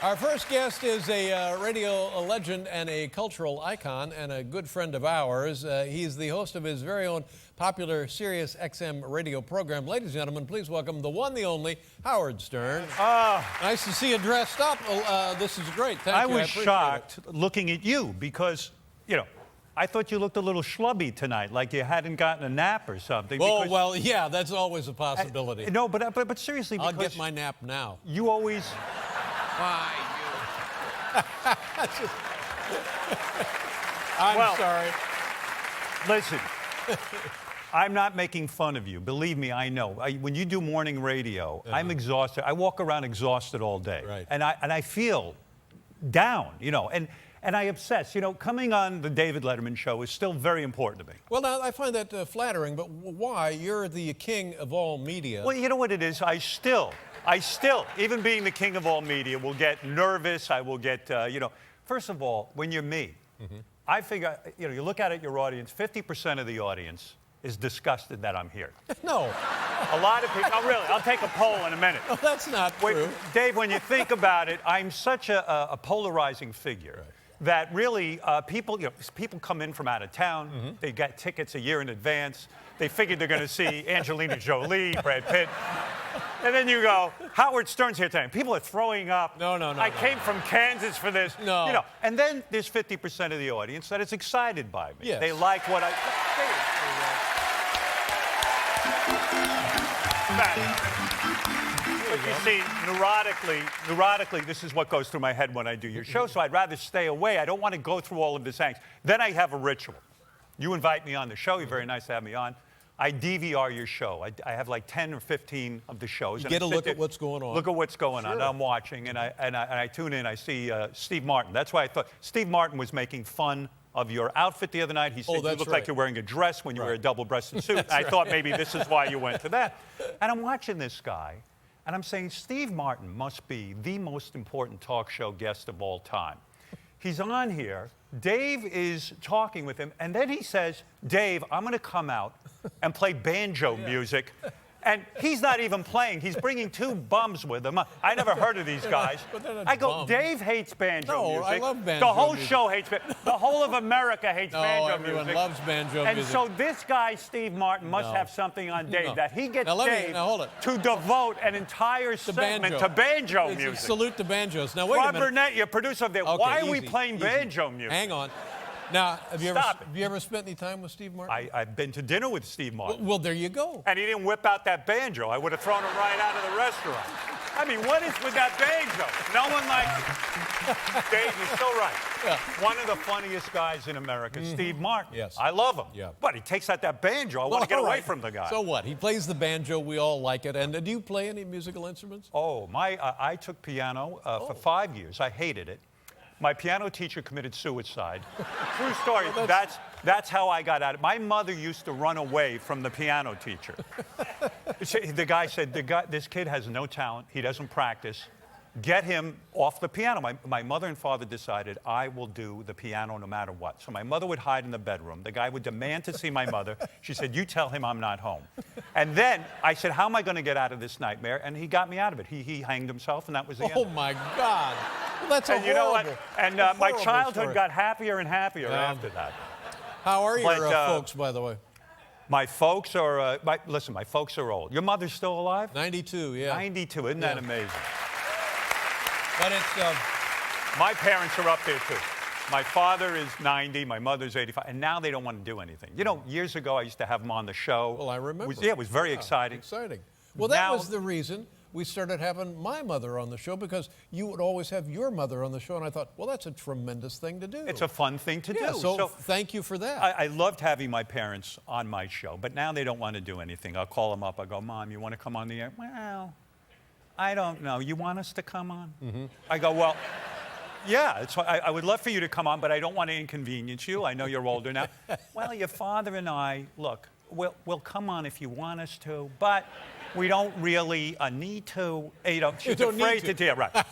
Our first guest is a radio legend and a cultural icon and a good friend of ours. He's the host of his very own popular Sirius XM radio program. Ladies and gentlemen, please welcome the one, the only, Howard Stern. Nice to see you dressed up. This is great. Thank you. I was shocked looking at you because, you know, I thought you looked a little schlubby tonight, like you hadn't gotten a nap or something. Oh, well, yeah, that's always a possibility. No, but seriously, I'll get my nap now. You always... Why, you? I'm sorry. Listen, I'm not making fun of you. Believe me, I know. When you do morning radio, I'm exhausted. I walk around exhausted all day. Right. And I feel down, you know. And I obsess. You know, coming on the David Letterman show is still very important to me. Well, now, I find that flattering, but why? You're the king of all media. Well, you know what it is? I still, even being the king of all media, will get nervous. I will get, you know, first of all, when you're me, I figure, you know, you look out at your audience, 50% of the audience is disgusted that I'm here. No. A lot of people, oh, really, I'll take a poll in a minute. Oh, that's not true. Dave, when you think about it, I'm such a polarizing figure. Right. That really, people come in from out of town. They get tickets a year in advance. They figured they're going to see Angelina Jolie, Brad Pitt. And then you go, Howard Stern's here tonight. People are throwing up. No. I came from Kansas for this. No. You know, and then there's 50% of the audience that is excited by me. Yes. They like what I... But you see, neurotically, this is what goes through my head when I do your show, so I'd rather stay away. I don't want to go through all of this angst. Then I have a ritual. You invite me on the show. You're very nice to have me on. I DVR your show. I have like 10 or 15 of the shows. You get a look at what's going on. Look at what's going on. I'm watching, and I tune in. I see Steve Martin. That's why I thought Steve Martin was making fun of your outfit the other night. He said you look like you're wearing a dress when you wear a double-breasted suit. I thought maybe this is why you went to that. And I'm watching this guy, and I'm saying Steve Martin must be the most important talk show guest of all time. He's on here. Dave is talking with him, and then he says, Dave, I'm going to come out and play banjo music. And he's not even playing. He's bringing two bums with him. I never heard of these guys. I go, bums. Dave hates banjo music. I love banjo The whole music. show hates banjo. The whole of America hates banjo music. Everyone loves banjo and music. So this guy, Steve Martin, must have something on Dave that he gets Dave to devote an entire segment to banjo music. Salute the banjos. Now, wait a minute. Rob Burnett, your producer of there. Okay, why are we playing banjo music? Hang on. Now, have you ever spent any time with Steve Martin? I've been to dinner with Steve Martin. Well, there you go. And he didn't whip out that banjo. I would have thrown him right out of the restaurant. I mean, what is with that banjo? No one likes it. Dave, you're so right. Yeah. One of the funniest guys in America, Steve Martin. Yes. I love him. Yeah. But he takes out that banjo. I want to get away from the guy. So what? He plays the banjo. We all like it. And do you play any musical instruments? Oh, I took piano for 5 years. I hated it. My piano teacher committed suicide. True story. Well, that's how I got out of it. My mother used to run away from the piano teacher. The guy said, this kid has no talent. He doesn't practice. Get him off the piano. My mother and father decided I will do the piano no matter what. So my mother would hide in the bedroom. The guy would demand to see my mother. She said, you tell him I'm not home. And then I said, how am I going to get out of this nightmare? And he got me out of it. He hanged himself, and that was the end. Oh, my God. Well, that's a you know what? And my childhood got happier and happier after that. How are your folks, by the way? My folks are, listen, my folks are old. Your mother's still alive? 92, yeah. 92, isn't that amazing? But it's... My parents are up there, too. My father is 90, my mother's 85, and now they don't want to do anything. You know, years ago, I used to have them on the show. Well, I remember. It was very exciting. Exciting. Well, that was the reason we started having my mother on the show, because you would always have your mother on the show, and I thought, well, that's a tremendous thing to do. It's a fun thing to do. So thank you for that. I loved having my parents on my show, but now they don't want to do anything. I'll call them up. I go, Mom, you want to come on the air? Well, I don't know. You want us to come on? I go, well, yeah, I would love for you to come on, but I don't want to inconvenience you. I know you're older now. Well, your father and I, look, we'll come on if you want us to, but we don't really need to. You know, she's afraid to. Yeah, right.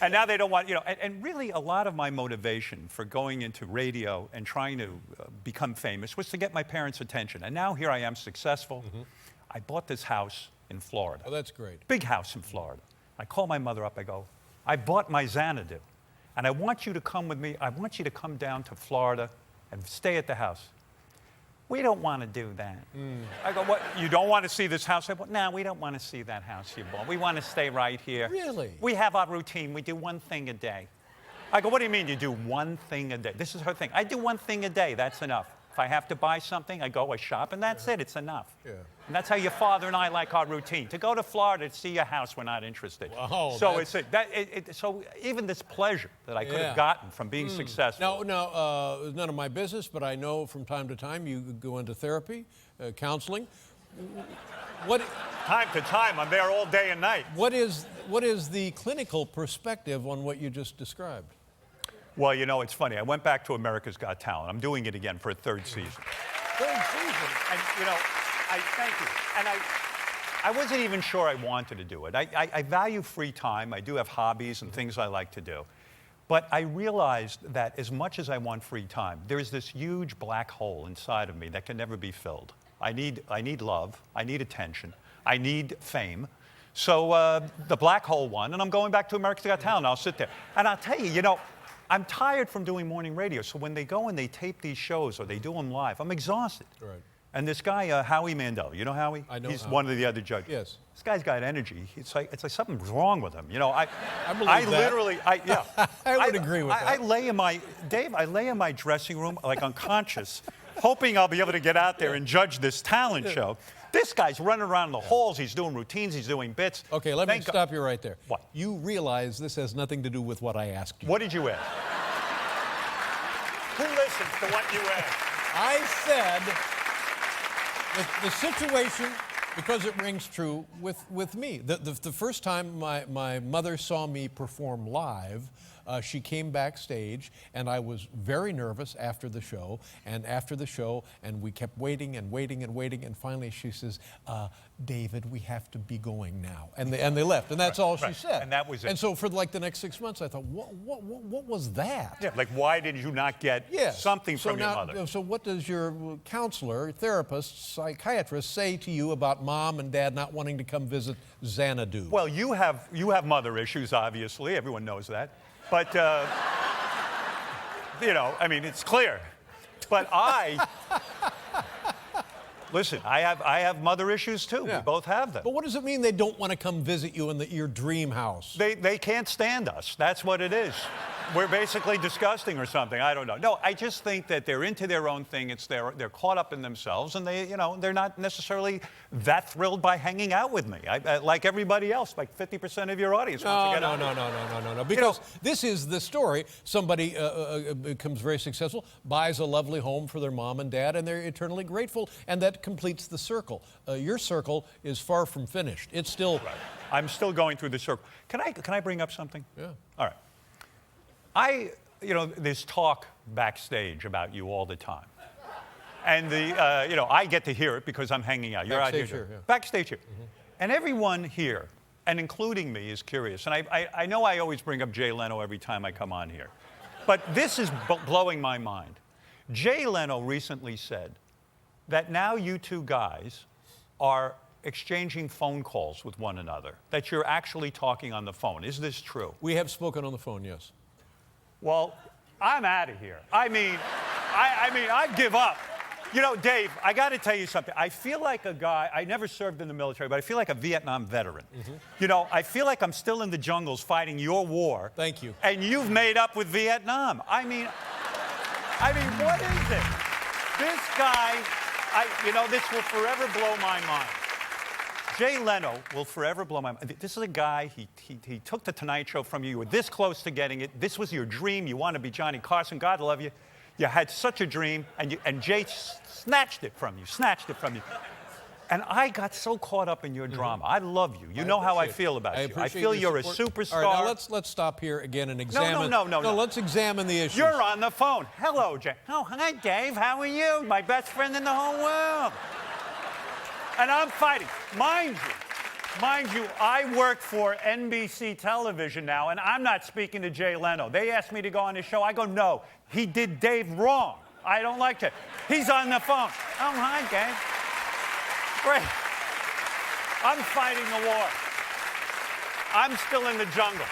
And now they don't want, you know, and really a lot of my motivation for going into radio and trying to become famous was to get my parents' attention. And now here I am, successful. I bought this house in Florida. Oh, that's great. Big house in Florida. I call my mother up. I go, I bought my Xanadu, and I want you to come with me. I want you to come down to Florida and stay at the house. We don't want to do that. I go, what? You don't want to see this house? I go, no, we don't want to see that house you bought. We want to stay right here. Really? We have our routine. We do one thing a day. I go, what do you mean you do one thing a day? This is her thing. I do one thing a day. That's enough. If I have to buy something, I go, I shop, and that's it. It's enough. Yeah. And that's how your father and I like our routine. To go to Florida to see your house, we're not interested. Wow, so so even this pleasure that I could have gotten from being successful. Now, it's none of my business, but I know from time to time you go into therapy, counseling. What? Time to time, I'm there all day and night. What is the clinical perspective on what you just described? Well, you know, it's funny. I went back to America's Got Talent. I'm doing it again for a third season. Third season? And, you know, I thank you. And I wasn't even sure I wanted to do it. I value free time. I do have hobbies and things I like to do. But I realized that as much as I want free time, there's this huge black hole inside of me that can never be filled. I need love. I need attention. I need fame. So the black hole won, and I'm going back to America's Got Talent. I'll sit there. And I'll tell you, you know, I'm tired from doing morning radio, so when they go and they tape these shows or they do them live, I'm exhausted. Right. And this guy, Howie Mandel, you know Howie? I know He's Howie. one of the other judges. Yes. This guy's got energy. It's like something's wrong with him. You know, I believe that. literally, yeah. I would agree with that. I lay in my dressing room, like unconscious, hoping I'll be able to get out there and judge this talent show. This guy's running around in the halls. He's doing routines. He's doing bits. Okay, let me stop you right there. What? You realize this has nothing to do with what I asked you. What did you ask? Who listens to what you ask? I said the situation, because it rings true with me. The first time my mother saw me perform live, she came backstage, and I was very nervous after the show, and we kept waiting and waiting and waiting, and finally she says, David, we have to be going now. And they left, and that's all she said. And that was it. And so for like the next 6 months, I thought, what was that? Yeah, like why did you not get something from your mother? So what does your counselor, therapist, psychiatrist say to you about mom and dad not wanting to come visit Xanadu? Well, you have mother issues, obviously. Everyone knows that. But, you know, I mean, it's clear. But listen, I have mother issues too. Yeah. We both have them. But what does it mean they don't want to come visit you in your dream house? They can't stand us. That's what it is. We're basically disgusting or something. I don't know. No, I just think that they're into their own thing. They're caught up in themselves, and they're not necessarily that thrilled by hanging out with me. Like everybody else, like 50% of your audience wants to get out. No. Because this is the story. Somebody becomes very successful, buys a lovely home for their mom and dad, and they're eternally grateful, and that completes the circle. Your circle is far from finished. It's still. Right. I'm still going through the circle. Can I bring up something? Yeah. All right. There's talk backstage about you all the time. And I get to hear it because I'm hanging out. You're Backstage out here. here, yeah. Backstage here. And everyone here, and including me, is curious. And I know I always bring up Jay Leno every time I come on here. But this is blowing my mind. Jay Leno recently said that now you two guys are exchanging phone calls with one another, that you're actually talking on the phone. Is this true? We have spoken on the phone, yes. Well, I'm out of here. I mean, I give up. You know, Dave, I got to tell you something. I feel like a guy, I never served in the military, but I feel like a Vietnam veteran. You know, I feel like I'm still in the jungles fighting your war. Thank you. And you've made up with Vietnam. I mean, what is it? This guy, this will forever blow my mind. Jay Leno will forever blow my mind. This is a guy, he took the Tonight Show from you. You were this close to getting it. This was your dream. You want to be Johnny Carson. God love you. You had such a dream, and Jay snatched it from you. And I got so caught up in your drama. I love you. You know how I feel about you. I feel you're a superstar. All right, now let's stop here again and examine. No. Let's examine the issues. You're on the phone. Hello, Jay. Oh, hi, Dave. How are you? My best friend in the whole world. And I'm fighting. Mind you, I work for NBC television now, and I'm not speaking to Jay Leno. They asked me to go on his show. I go, no, he did Dave wrong. I don't like it. He's on the phone. Oh, hi, Dave. Great. I'm fighting the war. I'm still in the jungle.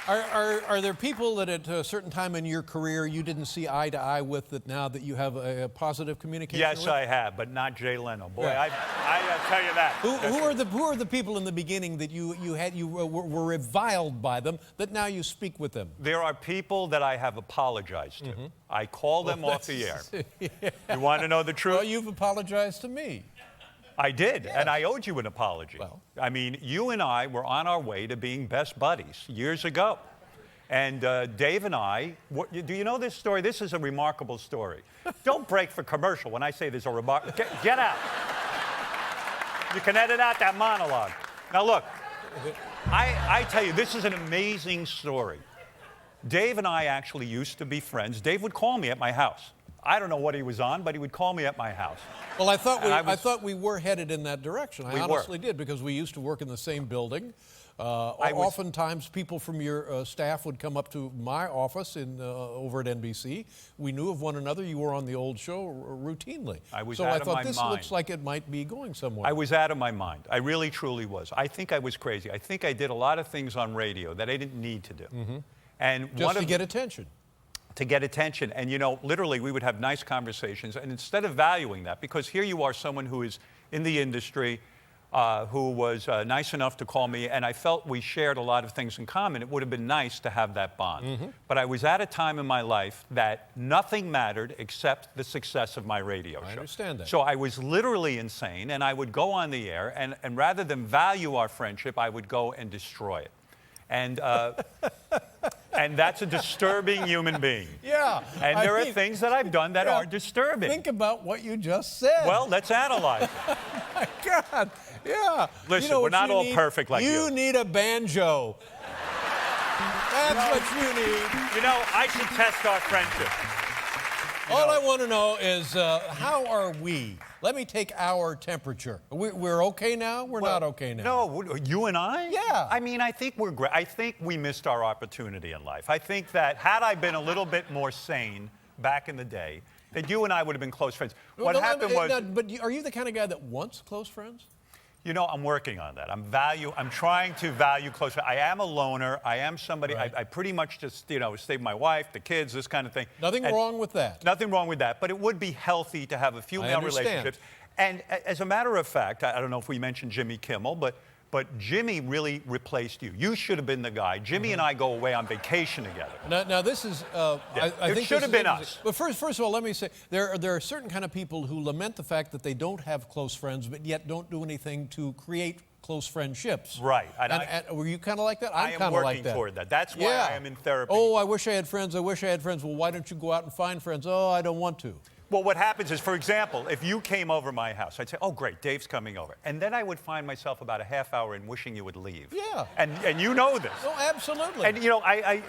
Are there people that at a certain time in your career you didn't see eye to eye with that now that you have a positive communication Yes, with? I have, but not Jay Leno. Boy, Yeah. I tell you that. Who are the people in the beginning that you were reviled by them that now you speak with them? There are people that I have apologized to. I call them off the air. Yeah. You want to know the truth? Well, you've apologized to me. I did, and I owed you an apology. Well. I mean, you and I were on our way to being best buddies years ago. And Dave and I, do you know this story? This is a remarkable story. Don't break for commercial when I say there's a remarkable. Get out. You can edit out that monologue. Now, look, I tell you, this is an amazing story. Dave and I actually used to be friends. Dave would call me at my house. I don't know what he was on, but he would call me at my house. Well, I thought we were headed in that direction. I honestly were. did, because we used to work in the same building. Oftentimes, people from your staff would come up to my office over at NBC. We knew of one another. You were on the old show routinely. I was so out I of thought my this mind. looks like it might be going somewhere. I was out of my mind. I really, truly was. I think I was crazy. I think I did a lot of things on radio that I didn't need to do. And Just to get attention. To get attention. And, you know, literally, we would have nice conversations. And instead of valuing that, because here you are, someone who is in the industry, who was nice enough to call me, and I felt we shared a lot of things in common. It would have been nice to have that bond. But I was at a time in my life that nothing mattered except the success of my radio show. I understand that. So I was literally insane, and I would go on the air, and rather than value our friendship, I would go and destroy it. And and that's a disturbing human being. Yeah. And there are things that I've done that are disturbing. Think about what you just said. Well, let's analyze it. My God. Yeah. Listen, you know we're what not you all need? perfect like you. You need a banjo. That's what you need. You know, I should test our friendship. All I want to know is how are we? Let me take our temperature. We're okay now? We're not okay now? No, you and I? Yeah. I mean, I think we're great. I think we missed our opportunity in life. I think that had I been a little bit more sane back in the day, that you and I would have been close friends. What happened was... But are you the kind of guy that wants close friends? You know, I'm working on that. I'm trying to value close friends. I am a loner. I am somebody, Right. I pretty much just, you know, stay with my wife, the kids, this kind of thing. Nothing wrong with that. Nothing wrong with that, but it would be healthy to have a few male relationships. And as a matter of fact, I don't know if we mentioned Jimmy Kimmel, but Jimmy really replaced you. You should have been the guy. Jimmy and I go away on vacation together. Now this is, I think it should have been us. But first of all, let me say, there are certain kind of people who lament the fact that they don't have close friends, but yet don't do anything to create close friendships. Right. And were you kind of like that? I am working toward that. That's why I am in therapy. Oh, I wish I had friends. I wish I had friends. Well, why don't you go out and find friends? Oh, I don't want to. Well, what happens is, for example, if you came over my house, I'd say, oh, great, Dave's coming over. And then I would find myself about a half hour in wishing you would leave. Yeah. And you know this. Oh, absolutely. And, you know,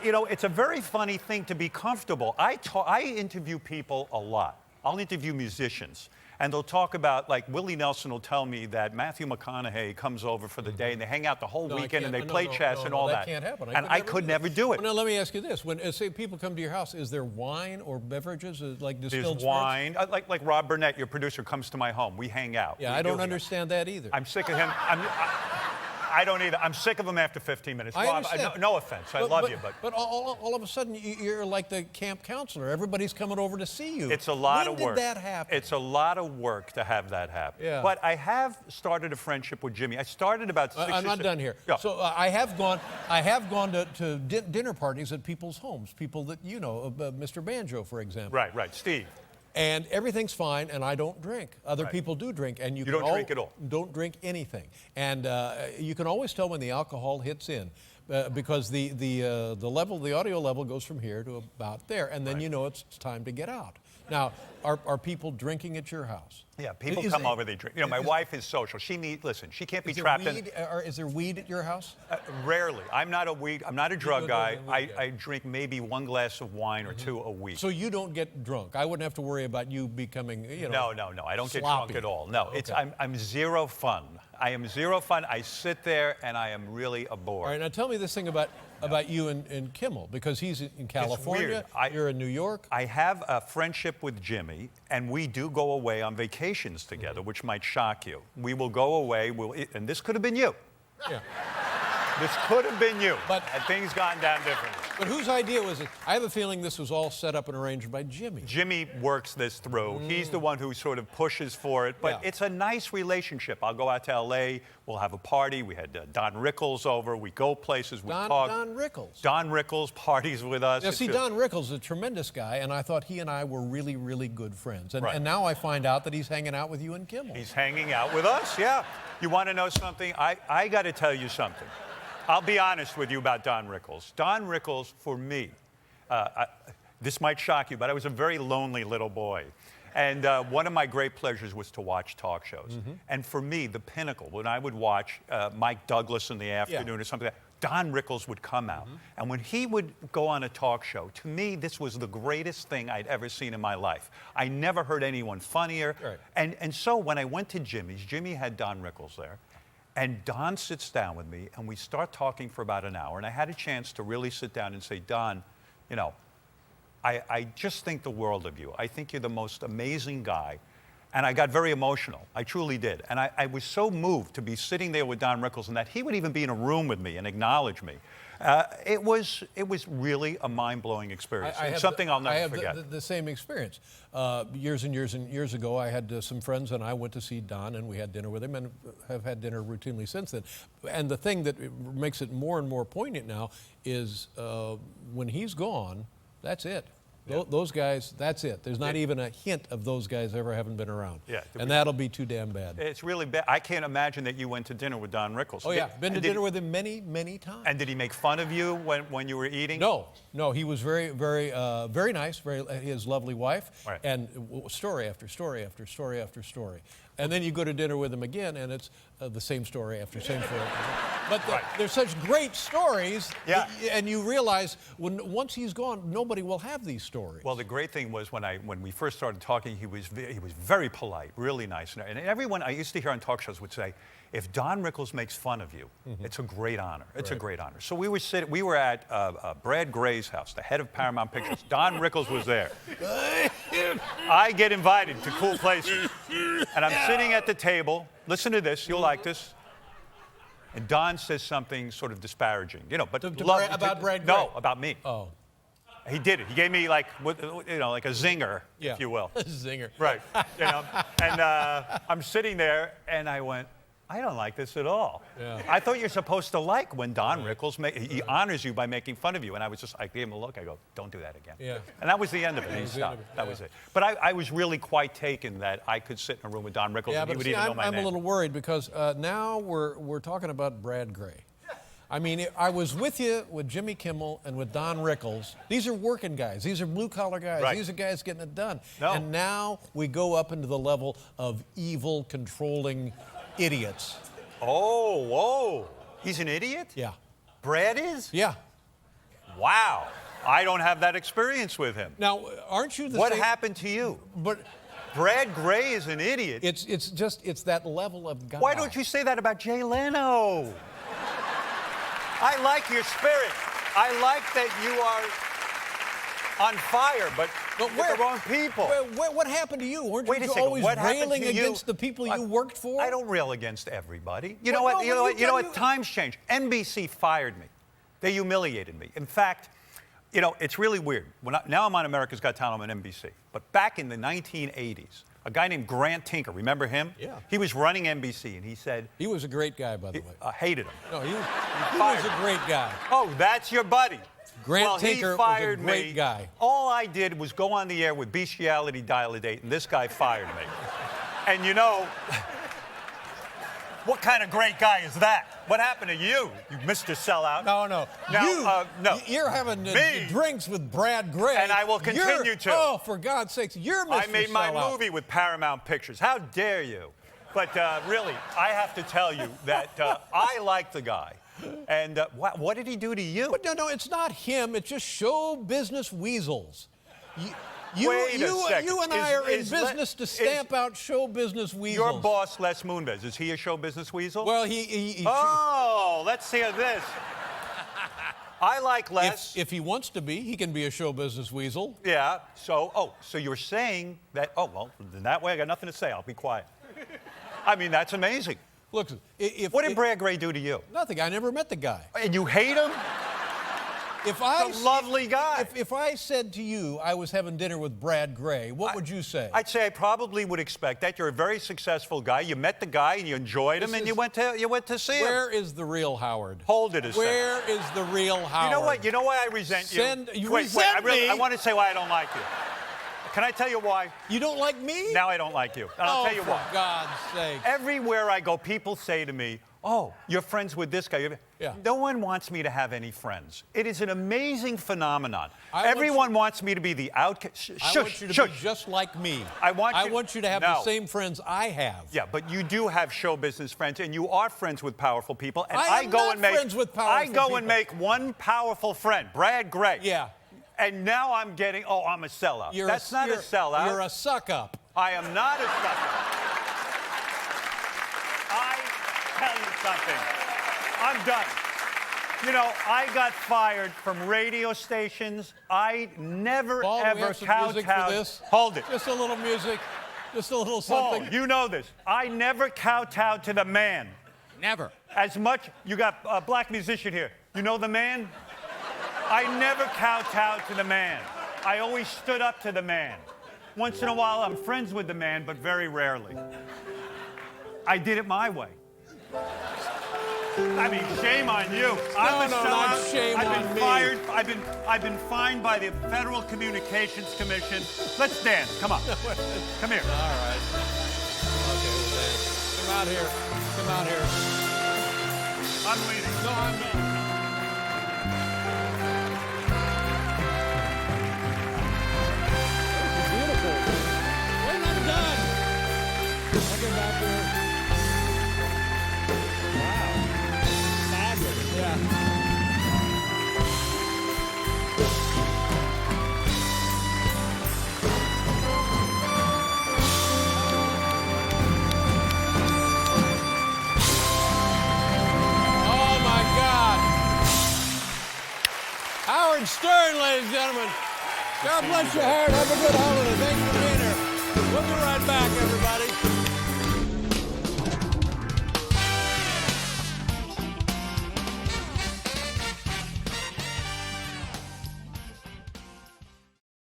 you know, it's a very funny thing to be comfortable. I interview people a lot. I'll interview musicians. And they'll talk about, like, Willie Nelson will tell me that Matthew McConaughey comes over for the day and they hang out the whole weekend and they play chess and all that. That can't happen. And I could never do it. Well, now, let me ask you this. When, say, people come to your house, is there wine or beverages, like distilled There's spirits? wine. Like Rob Burnett, your producer, comes to my home. We hang out. Yeah, I don't understand that either. I'm sick of him. I don't either. I'm sick of him after 15 minutes. I Rob, understand. no offense. I love you, but... But all of a sudden, you're like the camp counselor. Everybody's coming over to see you. It's a lot of work. When did that happen? It's a lot of work to have that happen. Yeah. But I have started a friendship with Jimmy. I started about 6 I'm not done here. Yeah. So I have gone to dinner parties at people's homes, people that you know, Mr. Banjo, for example. Right, Steve. And everything's fine, and I don't drink. Other people do drink, and you don't drink at all. Don't drink anything, and you can always tell when the alcohol hits in, because the audio level goes from here to about there, and then you know it's time to get out. Now, are people drinking at your house? Yeah, people come over, they drink. You know, my wife is social. She can't be trapped in. Is there weed at your house? Rarely. I'm not a drug guy. I drink maybe one glass of wine or two a week. So you don't get drunk. I wouldn't have to worry about you becoming, you know. No. I don't get sloppy. drunk at all. No, Okay. I'm zero fun. I am zero fun. I sit there and I am really a bore. All right, now tell me this thing about you and Kimmel, because he's in California. Weird. You're in New York. I have a friendship with Jimmy, and we do go away on vacations together, which might shock you. We will go away, and this could have been you. Yeah. This could have been you, But had things gone down differently. But whose idea was it? I have a feeling this was all set up and arranged by Jimmy. Jimmy works this through. He's the one who sort of pushes for it. But it's a nice relationship. I'll go out to L.A. We'll have a party. We had Don Rickles over. We go places. We talk. Don Rickles. Don Rickles parties with us. Now, see, Don Rickles is a tremendous guy, and I thought he and I were really, really good friends. And, Right. and now I find out that he's hanging out with you and Kimmel. He's hanging out with us, yeah. You want to know something? I got to tell you something. I'll be honest with you about Don Rickles. Don Rickles, for me, this might shock you, but I was a very lonely little boy. And one of my great pleasures was to watch talk shows. And for me, the pinnacle, when I would watch Mike Douglas in the afternoon or something like that, Don Rickles would come out. And when he would go on a talk show, to me, this was the greatest thing I'd ever seen in my life. I never heard anyone funnier. Right. And so when I went to Jimmy's, Jimmy had Don Rickles there. And Don sits down with me, and we start talking for about an hour. And I had a chance to really sit down and say, Don, you know, I just think the world of you. I think you're the most amazing guy. And I got very emotional. I truly did. And I was so moved to be sitting there with Don Rickles and that he would even be in a room with me and acknowledge me. It was really a mind-blowing experience. Something I'll never forget. I have the same experience. Years and years ago, I had some friends, and I went to see Don, and we had dinner with him, and have had dinner routinely since then. And the thing that makes it more and more poignant now is when he's gone, that's it. Yeah. Those guys, that's it. There's not even a hint of those guys ever having been around. Yeah, and that'll be too damn bad. It's really bad. I can't imagine that you went to dinner with Don Rickles. Oh, yeah. Been to dinner with him many, many times. And did he make fun of you when you were eating? No. He was very, very, very nice, his lovely wife, right. And story after story after story after story. And then you go to dinner with him again, and it's the same story after same story. But there's such great stories, and you realize once he's gone, nobody will have these stories. Well, the great thing was when we first started talking, he was very polite, really nice, and everyone I used to hear on talk shows would say, if Don Rickles makes fun of you, it's a great honor. It's a great honor. So we were at Brad Gray's house, the head of Paramount Pictures. Don Rickles was there. I get invited to cool places, and I'm sitting at the table. Listen to this. You'll like this. And Don says something sort of disparaging, you know, but about Brad Gray? No, about me. Oh. He did it. He gave me like a zinger, if you will. A zinger. Right. And I'm sitting there, and I went, I don't like this at all. Yeah. I thought you're supposed to like when Don Rickles, he honors you by making fun of you. And I gave him a look. I go, don't do that again. Yeah. And that was the end of it. He stopped. That was it. But I was really quite taken that I could sit in a room with Don Rickles and he would even know my name. I'm a little worried because now we're talking about Brad Gray. I mean, I was with you with Jimmy Kimmel and with Don Rickles. These are working guys. These are blue-collar guys. Right. These are guys getting it done. No. And now we go up into the level of evil, controlling idiots. Oh, whoa. He's an idiot? Yeah. Brad is? Yeah. Wow. I don't have that experience with him. Now, aren't you the What same? happened to you? But Brad Gray is an idiot. It's that level of guy. Why don't you say that about Jay Leno? I like your spirit. I like that you are on fire, but with the wrong people. What happened to you? Weren't Wait a you second. always What happened railing to you? against the people you worked for? I don't rail against everybody. You Well, know what? no, You know but what? You know what? Times change. NBC fired me. They humiliated me. In fact, you know, it's really weird. Now I'm on America's Got Talent on NBC. But back in the 1980s, a guy named Grant Tinker, remember him? Yeah. He was running NBC, and he said... He was a great guy, by the way. I hated him. No, he was a great guy. Oh, that's your buddy. Grant Tinker he fired was a great me. guy. All I did was go on the air with bestiality dial a date, and this guy fired me. And you know, what kind of great guy is that? What happened to you, Mr. Sellout? No. Now, no. You're having drinks with Brad Gray. And I will continue to. Oh, for God's sakes, you're Mr. I made my Sellout. movie with Paramount Pictures. How dare you? But really, I have to tell you that I like the guy. And what did he do to you? But no, it's not him. It's just show business weasels. You and I are in business to stamp out show business weasels. Your boss, Les Moonves, is he a show business weasel? Well, let's hear this. I like Les. If he wants to be, he can be a show business weasel. Yeah. So you're saying that? Oh, well, in that way, I got nothing to say. I'll be quiet. I mean, that's amazing. Look, What did Brad Gray do to you? Nothing. I never met the guy. And you hate him? If I He's a lovely guy. If I said to you I was having dinner with Brad Gray, what would you say? I'd say I probably would expect that. You're a very successful guy. You met the guy and you enjoyed him, and you went to see him. Where is the real Howard? Hold it a second. Where is the real Howard? You know what? You know why I resent you? Wait, I want to say why I don't like you. Can I tell you why? You don't like me? Now I don't like you. And I'll tell you why. For God's sake. Everywhere I go, people say to me, oh, you're friends with this guy. Yeah. No one wants me to have any friends. It is an amazing phenomenon. Everyone wants me to be the outcast. I want you to be just like me. I want you to have the same friends I have. Yeah, but you do have show business friends, and you are friends with powerful people. And I am not friends with powerful people. I go and make one powerful friend, Brad Gray. Yeah. And now I'm getting, I'm a sellout. That's not a sellout. You're a suck-up. I am not a suck-up. I tell you something. I'm done. You know, I got fired from radio stations. I never, ever kowtowed. Hold it. Just a little music. Just a little Paul, something. you know this. I never kowtowed to the man. Never. As much, you got a black musician here. You know the man? I never kowtowed to the man. I always stood up to the man. Once in a while, I'm friends with the man, but very rarely. I did it my way. I mean, shame on you. Not shame on me. Fired. I've been fined by the Federal Communications Commission. Let's dance. Come on. Come here. All right. Okay, we'll dance. Come out here. Come out here. I'm leaving. No, I'm not. Howard Stern, ladies and gentlemen. God bless your heart. Have a good holiday. Thanks for being here. We'll be right back, everybody.